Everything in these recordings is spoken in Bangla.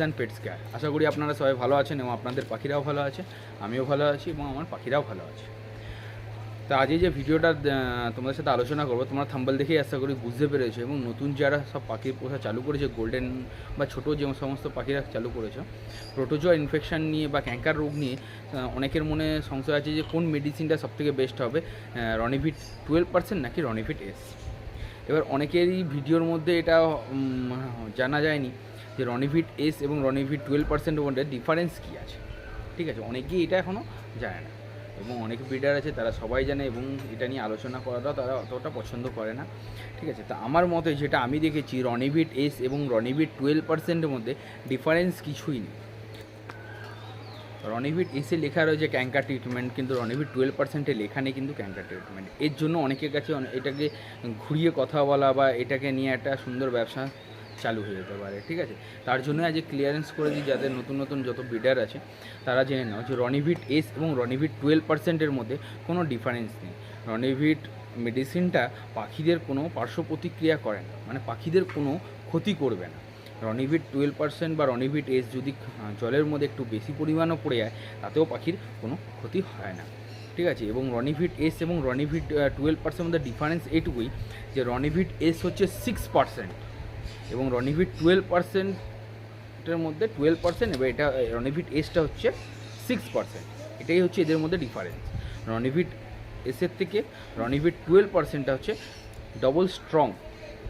And pets care. আশা করি আপনারা সবাই ভালো আছেন এবং আপনাদের পাখিরাও ভালো আছে, আমিও ভালো আছি এবং আমার পাখিরাও ভালো আছে। তা আজ এই যে ভিডিওটা তোমাদের সাথে আলোচনা করবো, তোমরা থাম্বনেল দেখেই আশা করি বুঝতে পেরেছো, এবং নতুন যারা সব পাখি পোষা চালু করেছে, গোল্ডেন বা ছোটো যে সমস্ত পাখিরা চালু করেছে, প্রোটোজোয়া ইনফেকশান নিয়ে বা ক্যাঙ্কার রোগ নিয়ে অনেকের মনে সংশয় আছে যে কোন মেডিসিনটা সবথেকে বেস্ট হবে, রনিভিট 12% নাকি রনিভিট এস। এবার অনেকেরই ভিডিওর মধ্যে এটা জানা যায়নি যে রনিভিট এস এবং রনিভিট 12%-এর মধ্যে ডিফারেন্স কী আছে। ঠিক আছে, অনেকেই এটা এখনও জানে না, এবং অনেক ব্রিডার আছে তারা সবাই জানে এবং এটা নিয়ে আলোচনা করাটাও তারা অতটা পছন্দ করে না। ঠিক আছে, তা আমার মতে যেটা আমি দেখেছি, রনিভিট এস এবং রনিভিট 12%-এর মধ্যে ডিফারেন্স কিছুই নেই। রনিভিট এসে লেখা রয়েছে ক্যাঙ্কার ট্রিটমেন্ট, কিন্তু রনিভিট 12%-এ লেখা নেই কিন্তু ক্যাঙ্কার ট্রিটমেন্ট। এর জন্য অনেকের কাছে এটাকে ঘুরিয়ে কথা বলা বা এটাকে নিয়ে একটা সুন্দর ব্যবসা চালু হয়ে যেতে পারে। ঠিক আছে, তার জন্য আজ ক্লিয়ারেন্স করে দিই যাদের নতুন নতুন যত ব্রিডার আছে তারা জেনে নাও যে রনিভিট এস এবং রনিভিট 12%-এর মধ্যে কোনো ডিফারেন্স নেই। রনিভিট মেডিসিনটা পাখিদের কোনো পার্শ্ব প্রতিক্রিয়া করে না, মানে পাখিদের কোনো ক্ষতি করবে না। রনিভিট 12% বা রনিভিট এস যদি জলের মধ্যে একটু বেশি পরিমাণও পড়ে যায় তাতেও পাখির কোনো ক্ষতি হয় না। ঠিক আছে, এবং রনিভিট এস এবং রনিভিট 12%-এর মধ্যে ডিফারেন্স এটুকুই যে রনিভিট এস হচ্ছে 6% এবং রনিভিট 12%-এর মধ্যে 12%, এবার এটা রনিভিট এসটা হচ্ছে 6%। এটাই হচ্ছে এদের মধ্যে ডিফারেন্স। রনিভিট এসের থেকে রনিভিট 12%টা হচ্ছে ডবল স্ট্রং।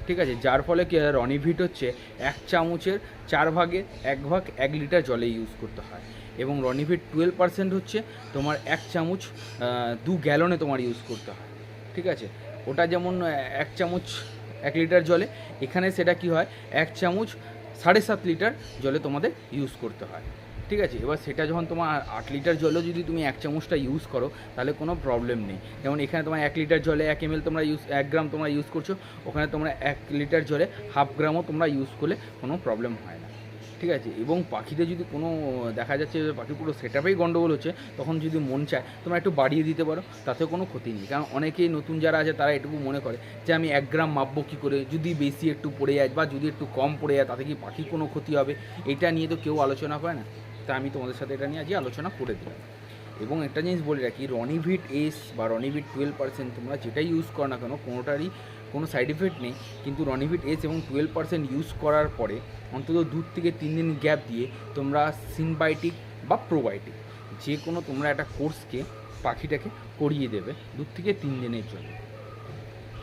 ঠিক আছে, যার ফলে কি রনিভিট হচ্ছে 1 চামচের 4 ভাগের 1 ভাগ 1 লিটার জলে ইউজ করতে হয়, এবং রনিভিট 12% হচ্ছে তোমার 1 চামচ 2 গ্যালনে তোমার ইউজ করতে হয়। ঠিক আছে, ওটা যেমন 1 চামচ 1 লিটার জলে, এখানে সেটা কি হয় 1 চামচ 7.5 লিটার জলে তোমাদের ইউজ করতে হয়। ঠিক আছে, এবার সেটা যখন তোমার 8 লিটার জলেও যদি তুমি 1 চামচটা ইউজ করো তাহলে কোনো প্রবলেম নেই। যেমন এখানে তোমার 1 লিটার জলে 1 ml তোমরা 1 গ্রাম তোমরা ইউজ করছো, ওখানে তোমরা 1 লিটার জলে 1/2 গ্রামও তোমরা ইউজ করলে কোনো প্রবলেম হয় না। ঠিক আছে, এবং পাখিতে যদি কোনো দেখা যাচ্ছে পাখি পুরো সেটআপেই গন্ডগোল হচ্ছে, তখন যদি মন চায় তোমরা একটু বাড়িয়ে দিতে পারো, তাতেও কোনো ক্ষতি নেই। কারণ অনেকেই নতুন যারা আছে তারা এটুকু মনে করে যে আমি 1 গ্রাম মাপবো কী করে, যদি বেশি একটু পড়ে যায় বা যদি একটু কম পড়ে যায় তাতে কি পাখির কোনো ক্ষতি হবে, এটা নিয়ে তো কেউ আলোচনা করে না। তা আমি তোমাদের সাথে এটা নিয়ে আজকে আলোচনা করে দিলাম। এবং একটা জিনিস বলে রাখি, রনিভিট এস বা রনিভিট 12% তোমরা যেটাই ইউজ করো না কেন কোনোটারই কোনো সাইড এফেক্ট নেই, কিন্তু রনিভিট এস এবং 12% ইউজ করার পরে অন্তত 2 থেকে 3 দিন গ্যাপ দিয়ে তোমরা সিনবায়োটিক বা প্রোবায়োটিক যে কোনো তোমরা একটা কোর্সকে পাখিটাকে করিয়ে দেবে 2 থেকে 3 দিনের জন্য।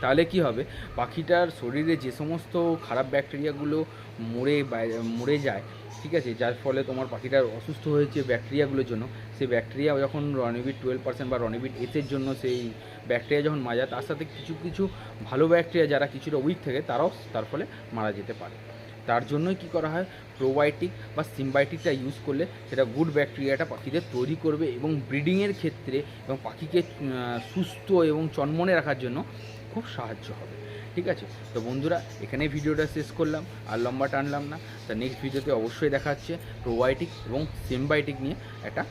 তাহলে কি হবে, পাখিটার শরীরে যে সমস্ত খারাপ ব্যাকটেরিয়াগুলো মরে যায়, ঠিক আছে, যার ফলে তোমার পাখিটার অসুস্থ হয়েছে ব্যাকটেরিয়াগুলোর জন্য, সেই ব্যাকটেরিয়া যখন রনিভিট 12% বা রনিভিট এসের জন্য সেই ব্যাকটেরিয়া যখন মারা যায়, তার সাথে কিছু কিছু ভালো ব্যাকটেরিয়া যারা কিছুটা উইক থাকে তারাও তার ফলে মারা যেতে পারে। তার জন্যই কী করা হয়, প্রোবায়োটিক বা সিমবায়োটিকটা ইউজ করলে সেটা গুড ব্যাকটেরিয়াটা পাখিদের তৈরি করবে এবং ব্রিডিংয়ের ক্ষেত্রে এবং পাখিকে সুস্থ এবং চনমনে রাখার জন্য খুব সাহায্য হবে। ঠিক আছে, তো বন্ধুরা এখানেই ভিডিওটা শেষ করলাম, আর লম্বা টানলাম না। তা নেক্সট ভিডিওতে অবশ্যই দেখা হচ্ছে প্রোবায়োটিক এবং সিমবায়োটিক নিয়ে একটা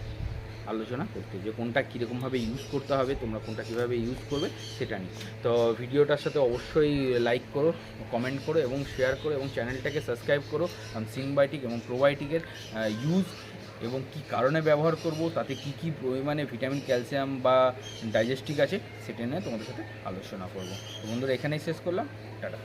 আলোচনা করতে, যে কোনটা কীরকমভাবে ইউজ করতে হবে, তোমরা কোনটা কীভাবে ইউজ করবে সেটা নিয়ে। তো ভিডিওটার সাথে অবশ্যই লাইক করো, কমেন্ট করো এবং শেয়ার করো, এবং চ্যানেলটাকে সাবস্ক্রাইব করো। সিমবায়োটিক এবং প্রোবায়োটিকের ইউজ এবং কী কারণে ব্যবহার করব, তাতে কী কী পরিমাণে ভিটামিন, ক্যালসিয়াম বা ডাইজেস্টিক আছে সেটা নিয়ে তোমাদের সাথে আলোচনা করব। বন্ধুরা এখানেই শেষ করলাম, টাটা।